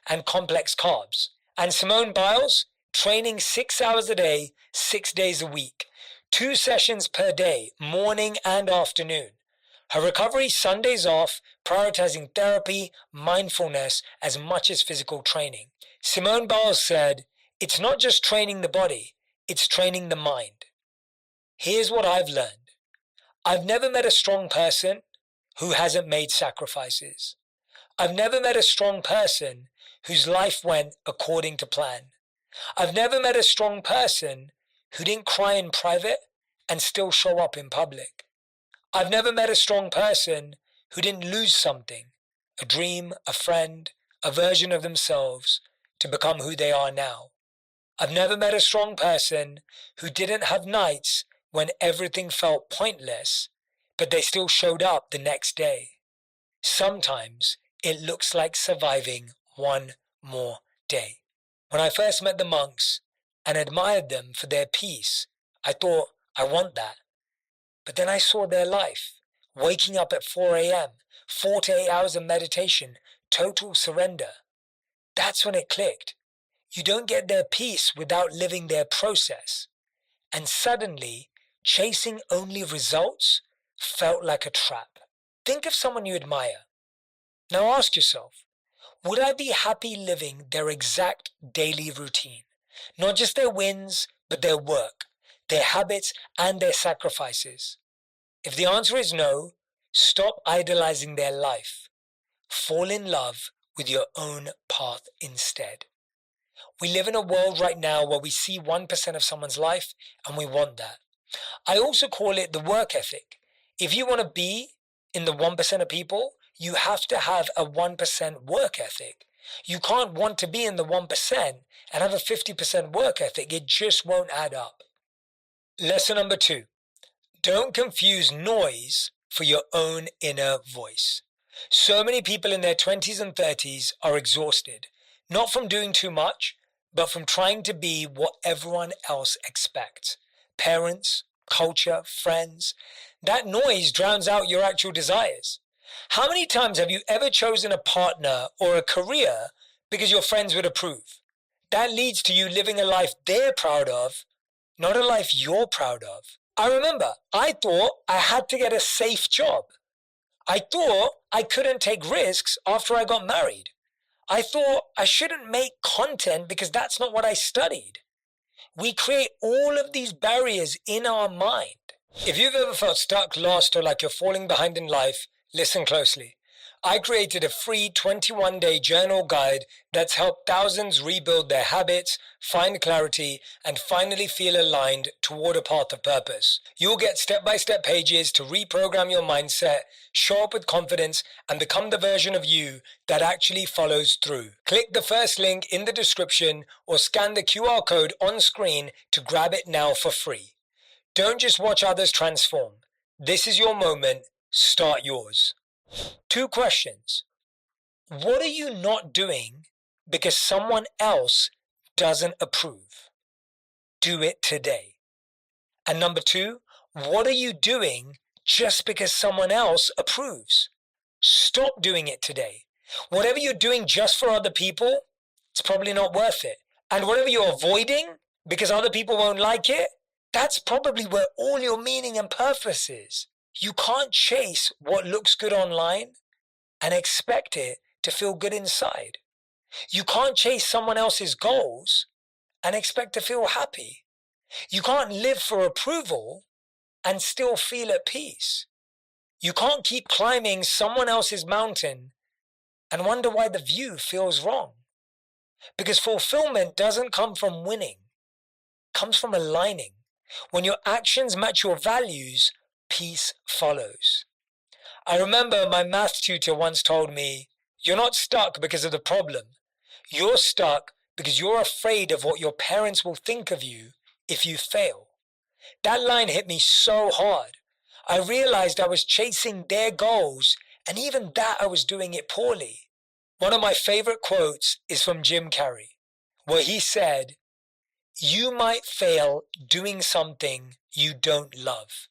and complex carbs. And Simone Biles, training 6 hours a day, 6 days a week, 2 sessions per day, morning and afternoon. Her recovery, Sundays off, prioritizing therapy, mindfulness as much as physical training. Simone Biles said, "It's not just training the body, it's training the mind." Here's what I've learned. I've never met a strong person who hasn't made sacrifices. I've never met a strong person whose life went according to plan. I've never met a strong person who didn't cry in private and still show up in public. I've never met a strong person who didn't lose something, a dream, a friend, a version of themselves, to become who they are now. I've never met a strong person who didn't have nights when everything felt pointless, but they still showed up the next day. Sometimes it looks like surviving one more day. When I first met the monks and admired them for their peace, I thought, I want that. But then I saw their life, waking up at 4 a.m., 4 to 8 hours of meditation, total surrender. That's when it clicked. You don't get their peace without living their process. And suddenly, chasing only results felt like a trap. Think of someone you admire. Now ask yourself, would I be happy living their exact daily routine? Not just their wins, but their work, their habits, and their sacrifices. If the answer is no, stop idolizing their life. Fall in love with your own path instead. We live in a world right now where we see 1% of someone's life and we want that. I also call it the work ethic. If you want to be in the 1% of people, you have to have a 1% work ethic. You can't want to be in the 1% and have a 50% work ethic. It just won't add up. Lesson number 2. Don't confuse noise for your own inner voice. So many people in their 20s and 30s are exhausted, not from doing too much, but from trying to be what everyone else expects. Parents, culture, friends. That noise drowns out your actual desires. How many times have you ever chosen a partner or a career because your friends would approve? That leads to you living a life they're proud of, not a life you're proud of. I remember, I thought I had to get a safe job. I thought I couldn't take risks after I got married. I thought I shouldn't make content because that's not what I studied. We create all of these barriers in our mind. If you've ever felt stuck, lost, or like you're falling behind in life, listen closely. I created a free 21-day journal guide that's helped thousands rebuild their habits, find clarity, and finally feel aligned toward a path of purpose. You'll get step-by-step pages to reprogram your mindset, show up with confidence, and become the version of you that actually follows through. Click the first link in the description or scan the QR code on screen to grab it now for free. Don't just watch others transform. This is your moment. Start yours. 2 questions. What are you not doing because someone else doesn't approve? Do it today. And number 2, what are you doing just because someone else approves? Stop doing it today. Whatever you're doing just for other people, it's probably not worth it. And whatever you're avoiding because other people won't like it, that's probably where all your meaning and purpose is. You can't chase what looks good online and expect it to feel good inside. You can't chase someone else's goals and expect to feel happy. You can't live for approval and still feel at peace. You can't keep climbing someone else's mountain and wonder why the view feels wrong. Because fulfillment doesn't come from winning, it comes from aligning. When your actions match your values, peace follows. I remember my math tutor once told me, "You're not stuck because of the problem. You're stuck because you're afraid of what your parents will think of you if you fail." That line hit me so hard. I realized I was chasing their goals, and even that I was doing it poorly. One of my favorite quotes is from Jim Carrey, where he said, "You might fail doing something you don't love,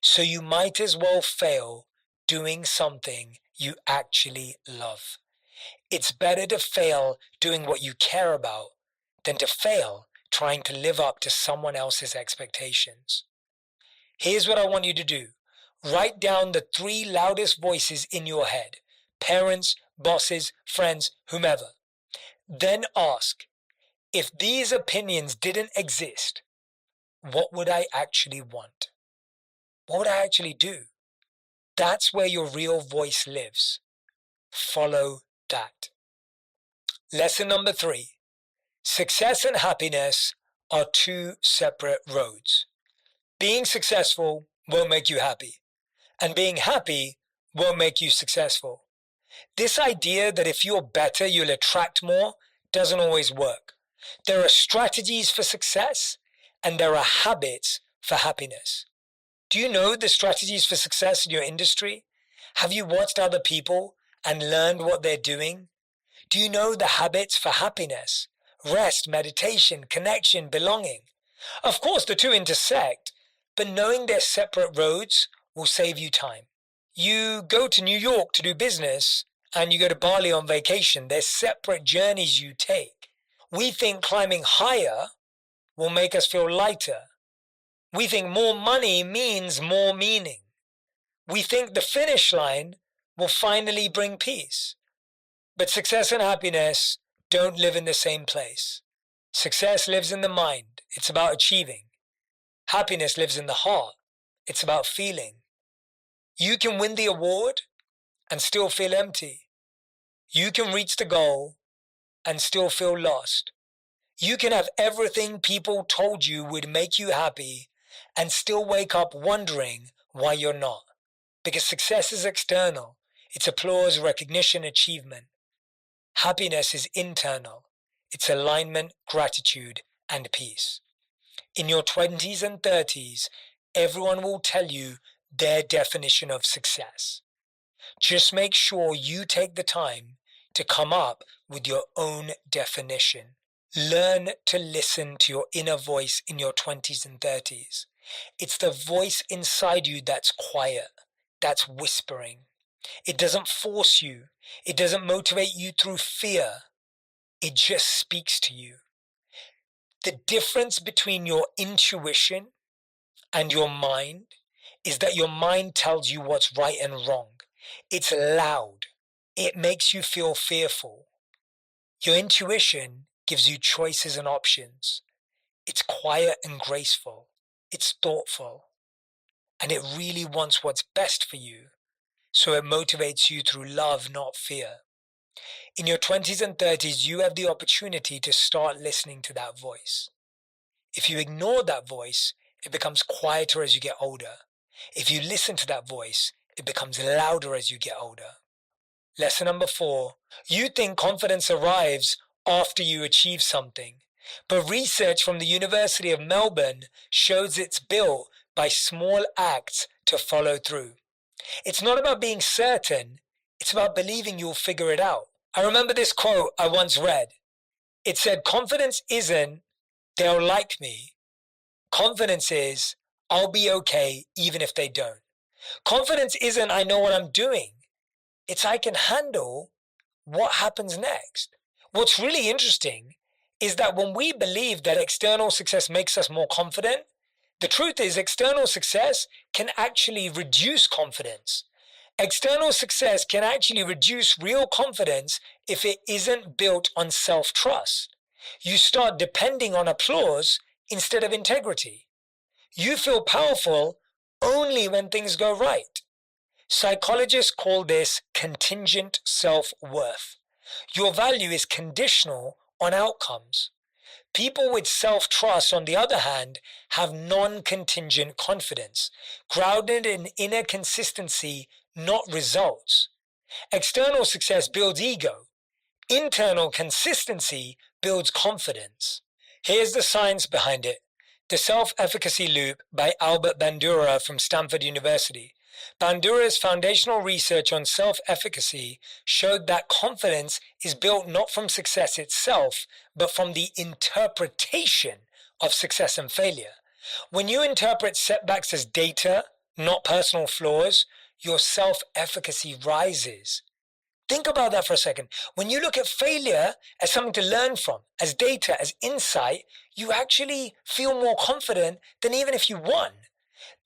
so you might as well fail doing something you actually love." It's better to fail doing what you care about than to fail trying to live up to someone else's expectations. Here's what I want you to do. Write down the 3 loudest voices in your head: parents, bosses, friends, whomever. Then ask, if these opinions didn't exist, what would I actually want? What would I actually do? That's where your real voice lives. Follow that. Lesson number 3. Success and happiness are 2 separate roads. Being successful won't make you happy, and being happy won't make you successful. This idea that if you're better, you'll attract more doesn't always work. There are strategies for success, and there are habits for happiness. Do you know the strategies for success in your industry? Have you watched other people and learned what they're doing? Do you know the habits for happiness? Rest, meditation, connection, belonging. Of course, the 2 intersect, but knowing they're separate roads will save you time. You go to New York to do business, and you go to Bali on vacation. They're separate journeys you take. We think climbing higher will make us feel lighter. We think more money means more meaning. We think the finish line will finally bring peace. But success and happiness don't live in the same place. Success lives in the mind. It's about achieving. Happiness lives in the heart. It's about feeling. You can win the award and still feel empty. You can reach the goal and still feel lost. You can have everything people told you would make you happy and still wake up wondering why you're not. Because success is external. It's applause, recognition, achievement. Happiness is internal. It's alignment, gratitude, and peace. In your 20s and 30s, everyone will tell you their definition of success. Just make sure you take the time to come up with your own definition. Learn to listen to your inner voice in your 20s and 30s. It's the voice inside you that's quiet, that's whispering. It doesn't force you. It doesn't motivate you through fear. It just speaks to you. The difference between your intuition and your mind is that your mind tells you what's right and wrong. It's loud. It makes you feel fearful. Your intuition gives you choices and options. It's quiet and graceful. It's thoughtful. And it really wants what's best for you. So it motivates you through love, not fear. In your 20s and 30s, you have the opportunity to start listening to that voice. If you ignore that voice, it becomes quieter as you get older. If you listen to that voice, it becomes louder as you get older. Lesson number 4. You think confidence arrives after you achieve something. But research from the University of Melbourne shows it's built by small acts to follow through. It's not about being certain, it's about believing you'll figure it out. I remember this quote I once read. It said, confidence isn't, they'll like me. Confidence is, I'll be okay even if they don't. Confidence isn't, I know what I'm doing. It's, I can handle what happens next. What's really interesting is that when we believe that external success makes us more confident, the truth is external success can actually reduce confidence. External success can actually reduce real confidence if it isn't built on self-trust. You start depending on applause instead of integrity. You feel powerful only when things go right. Psychologists call this contingent self-worth. Your value is conditional on outcomes. People with self-trust, on the other hand, have non-contingent confidence, grounded in inner consistency, not results. External success builds ego. Internal consistency builds confidence. Here's the science behind it. The Self-Efficacy Loop by Albert Bandura from Stanford University. Bandura's foundational research on self-efficacy showed that confidence is built not from success itself, but from the interpretation of success and failure. When you interpret setbacks as data, not personal flaws, your self-efficacy rises. Think about that for a second. When you look at failure as something to learn from, as data, as insight, you actually feel more confident than even if you won.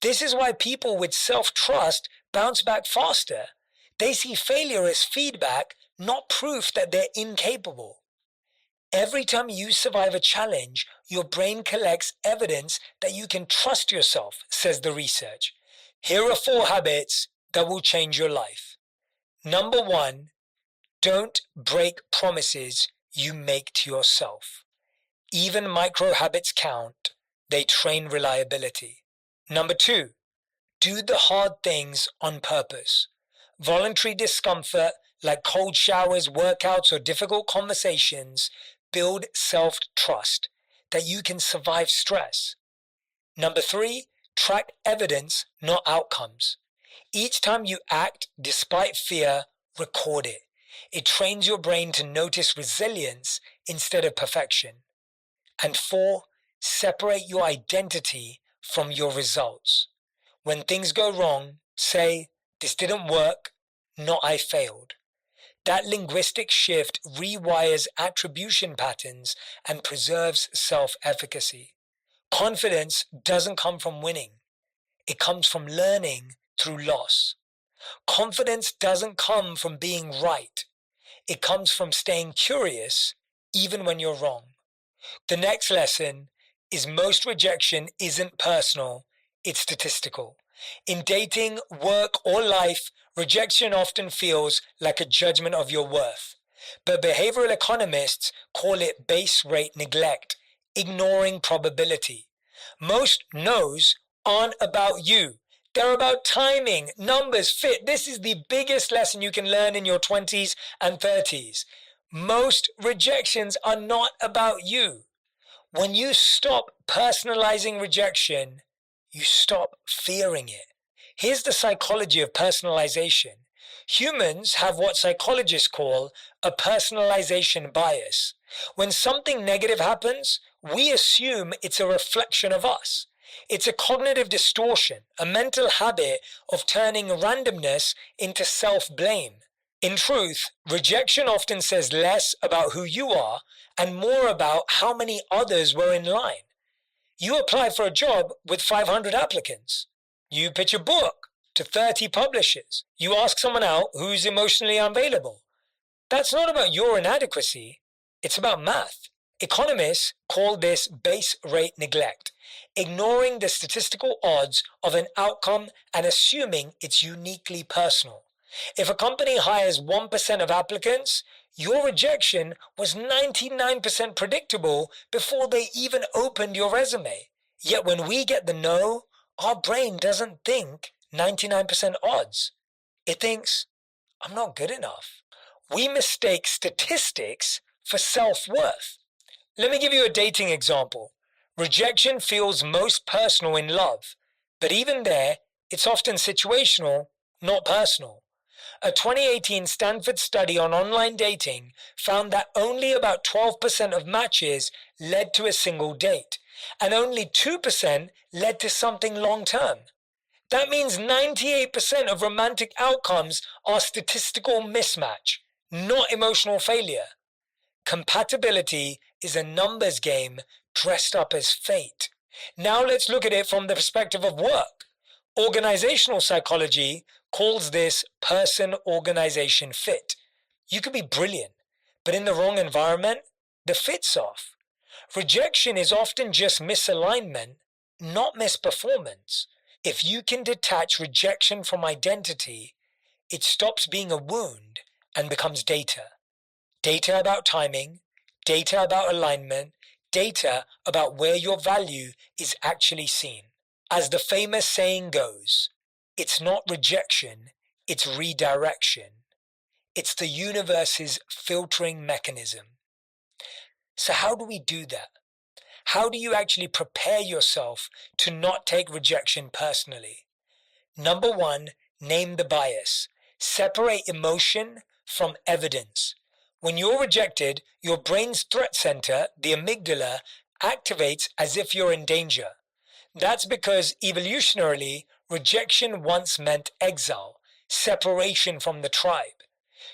This is why people with self-trust bounce back faster. They see failure as feedback, not proof that they're incapable. Every time you survive a challenge, your brain collects evidence that you can trust yourself, says the research. Here are 4 habits that will change your life. Number 1, don't break promises you make to yourself. Even micro habits count. They train reliability. Number 2, do the hard things on purpose. Voluntary discomfort, like cold showers, workouts, or difficult conversations, build self-trust that you can survive stress. Number 3, track evidence, not outcomes. Each time you act despite fear, record it. It trains your brain to notice resilience instead of perfection. And 4, separate your identity from your results. When things go wrong, say, this didn't work, not I failed. That linguistic shift rewires attribution patterns and preserves self-efficacy. Confidence doesn't come from winning. It comes from learning through loss. Confidence doesn't come from being right. It comes from staying curious even when you're wrong. The next lesson is most rejection isn't personal, it's statistical. In dating, work, or life, rejection often feels like a judgment of your worth. But behavioral economists call it base rate neglect, ignoring probability. Most no's aren't about you. They're about timing, numbers, fit. This is the biggest lesson you can learn in your 20s and 30s. Most rejections are not about you. When you stop personalizing rejection, you stop fearing it. Here's the psychology of personalization. Humans have what psychologists call a personalization bias. When something negative happens, we assume it's a reflection of us. It's a cognitive distortion, a mental habit of turning randomness into self-blame. In truth, rejection often says less about who you are and more about how many others were in line. You apply for a job with 500 applicants. You pitch a book to 30 publishers. You ask someone out who's emotionally unavailable. That's not about your inadequacy. It's about math. Economists call this base rate neglect, ignoring the statistical odds of an outcome and assuming it's uniquely personal. If a company hires 1% of applicants, your rejection was 99% predictable before they even opened your resume. Yet when we get the no, our brain doesn't think 99% odds. It thinks, I'm not good enough. We mistake statistics for self-worth. Let me give you a dating example. Rejection feels most personal in love, but even there, it's often situational, not personal. A 2018 Stanford study on online dating found that only about 12% of matches led to a single date, and only 2% led to something long-term. That means 98% of romantic outcomes are statistical mismatch, not emotional failure. Compatibility is a numbers game dressed up as fate. Now let's look at it from the perspective of work. Organizational psychology calls this person-organization fit. You could be brilliant, but in the wrong environment, the fit's off. Rejection is often just misalignment, not misperformance. If you can detach rejection from identity, it stops being a wound and becomes data. Data about timing, data about alignment, data about where your value is actually seen. As the famous saying goes, it's not rejection, it's redirection. It's the universe's filtering mechanism. So how do we do that? How do you actually prepare yourself to not take rejection personally? Number 1, name the bias. Separate emotion from evidence. When you're rejected, your brain's threat center, the amygdala, activates as if you're in danger. That's because evolutionarily, rejection once meant exile, separation from the tribe.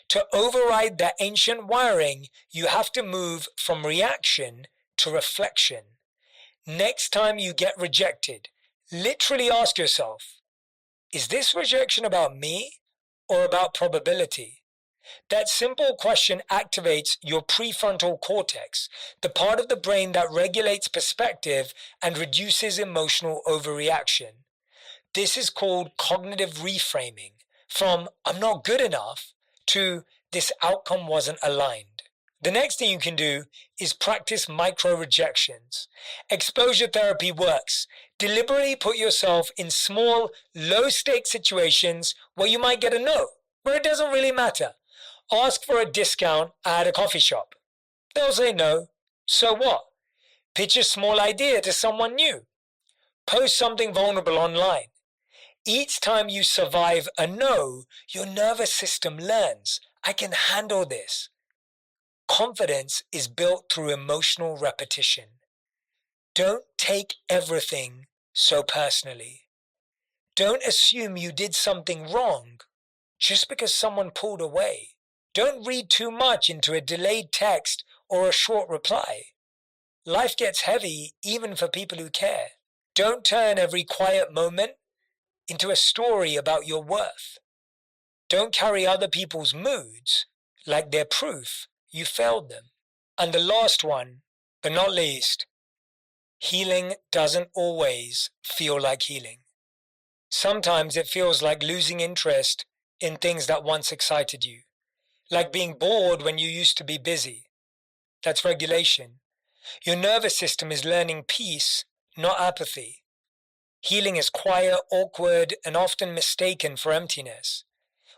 To override that ancient wiring, you have to move from reaction to reflection. Next time you get rejected, literally ask yourself, is this rejection about me or about probability? That simple question activates your prefrontal cortex, the part of the brain that regulates perspective and reduces emotional overreaction. This is called cognitive reframing, from I'm not good enough to this outcome wasn't aligned. The next thing you can do is practice micro rejections. Exposure therapy works. Deliberately put yourself in small, low stake situations where you might get a no, where it doesn't really matter. Ask for a discount at a coffee shop. They'll say no. So what? Pitch a small idea to someone new. Post something vulnerable online. Each time you survive a no, your nervous system learns, I can handle this. Confidence is built through emotional repetition. Don't take everything so personally. Don't assume you did something wrong just because someone pulled away. Don't read too much into a delayed text or a short reply. Life gets heavy even for people who care. Don't turn every quiet moment into a story about your worth. Don't carry other people's moods like they're proof you failed them. And the last one, but not least, healing doesn't always feel like healing. Sometimes it feels like losing interest in things that once excited you, like being bored when you used to be busy. That's regulation. Your nervous system is learning peace, not apathy. Healing is quiet, awkward, and often mistaken for emptiness.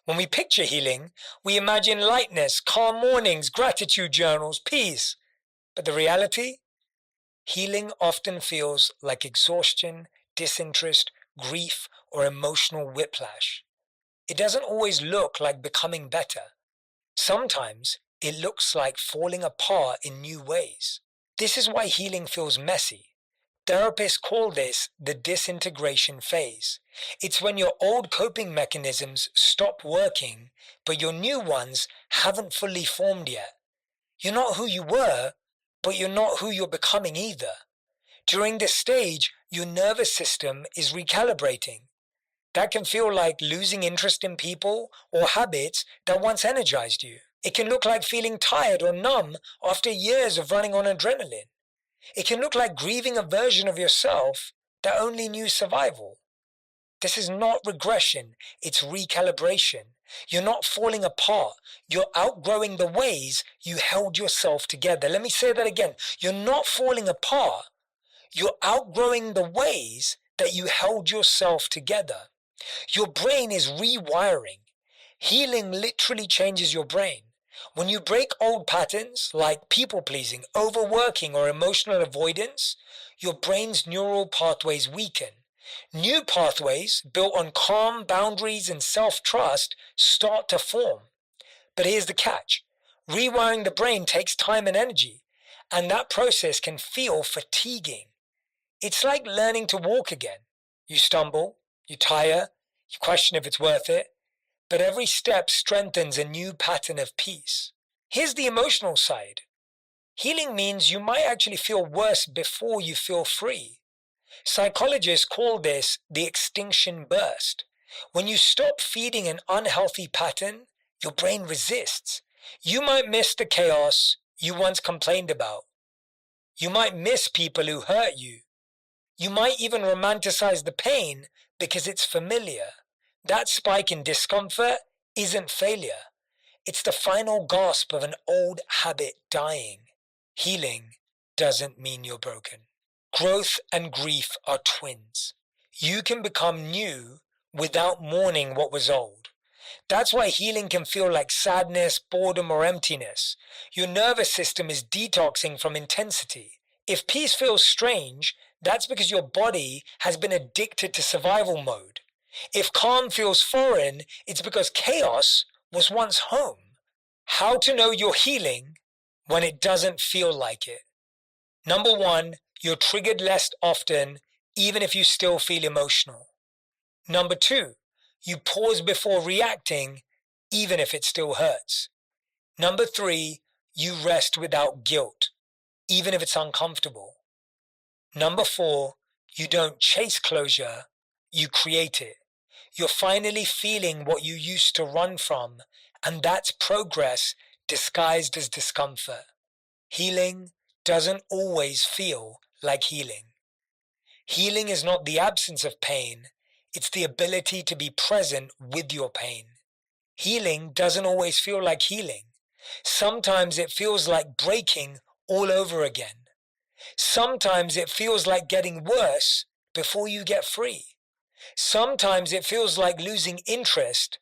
When we picture healing, we imagine lightness, calm mornings, gratitude journals, peace. But the reality? Healing often feels like exhaustion, disinterest, grief, or emotional whiplash. It doesn't always look like becoming better. Sometimes it looks like falling apart in new ways. This is why healing feels messy. Therapists call this the disintegration phase. It's when your old coping mechanisms stop working, but your new ones haven't fully formed yet. You're not who you were, but you're not who you're becoming either. During this stage, your nervous system is recalibrating. That can feel like losing interest in people or habits that once energized you. It can look like feeling tired or numb after years of running on adrenaline. It can look like grieving a version of yourself that only knew survival. This is not regression, it's recalibration. You're not falling apart. You're outgrowing the ways you held yourself together. Let me say that again. You're not falling apart. You're outgrowing the ways that you held yourself together. Your brain is rewiring. Healing literally changes your brain. When you break old patterns like people-pleasing, overworking, or emotional avoidance, your brain's neural pathways weaken. New pathways built on calm, boundaries, and self-trust start to form. But here's the catch. Rewiring the brain takes time and energy, and that process can feel fatiguing. It's like learning to walk again. You stumble, you tire, you question if it's worth it, but every step strengthens a new pattern of peace. Here's the emotional side. Healing means you might actually feel worse before you feel free. Psychologists call this the extinction burst. When you stop feeding an unhealthy pattern, your brain resists. You might miss the chaos you once complained about. You might miss people who hurt you. You might even romanticize the pain because it's familiar. That spike in discomfort isn't failure. It's the final gasp of an old habit dying. Healing doesn't mean you're broken. Growth and grief are twins. You can become new without mourning what was old. That's why healing can feel like sadness, boredom, or emptiness. Your nervous system is detoxing from intensity. If peace feels strange, that's because your body has been addicted to survival mode. If calm feels foreign, it's because chaos was once home. How to know you're healing when it doesn't feel like it. Number one, you're triggered less often, even if you still feel emotional. Number two, you pause before reacting, even if it still hurts. Number 3, you rest without guilt, even if it's uncomfortable. Number 4, you don't chase closure, you create it. You're finally feeling what you used to run from, and that's progress disguised as discomfort. Healing doesn't always feel like healing. Healing is not the absence of pain, it's the ability to be present with your pain. Healing doesn't always feel like healing. Sometimes it feels like breaking all over again. Sometimes it feels like getting worse before you get free. Sometimes it feels like losing interest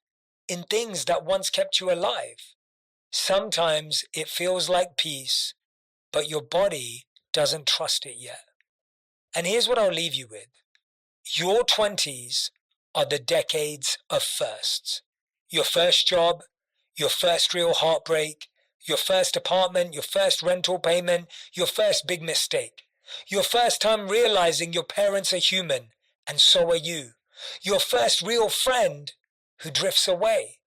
in things that once kept you alive. Sometimes it feels like peace, but your body doesn't trust it yet. And here's what I'll leave you with. Your 20s are the decades of firsts. Your first job, your first real heartbreak, your first apartment, your first rental payment, your first big mistake. Your first time realizing your parents are human, and so are you. Your first real friend who drifts away.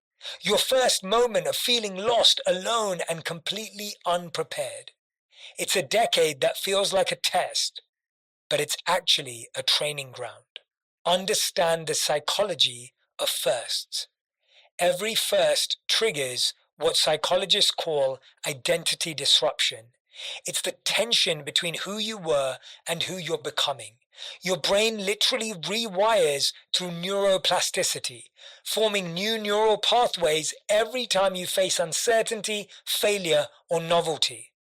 Your first moment of feeling lost, alone, and completely unprepared. It's a decade that feels like a test, but it's actually a training ground. Understand the psychology of firsts. Every first triggers what psychologists call identity disruption. It's the tension between who you were and who you're becoming. Your brain literally rewires through neuroplasticity, forming new neural pathways every time you face uncertainty, failure, or novelty.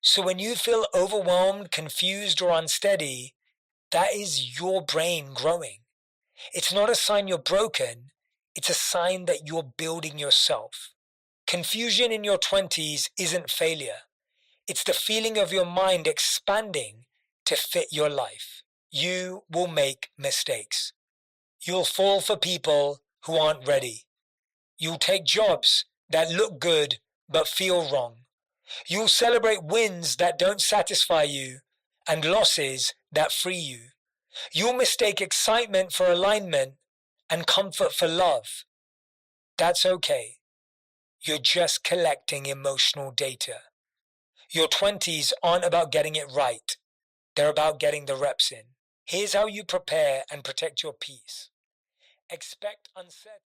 So when you feel overwhelmed, confused, or unsteady, that is your brain growing. It's not a sign you're broken, it's a sign that you're building yourself. Confusion in your 20s isn't failure. It's the feeling of your mind expanding to fit your life. You will make mistakes. You'll fall for people who aren't ready. You'll take jobs that look good but feel wrong. You'll celebrate wins that don't satisfy you and losses that free you. You'll mistake excitement for alignment and comfort for love. That's okay. You're just collecting emotional data. Your 20s aren't about getting it right. They're about getting the reps in. Here's how you prepare and protect your peace. Expect uncertainty.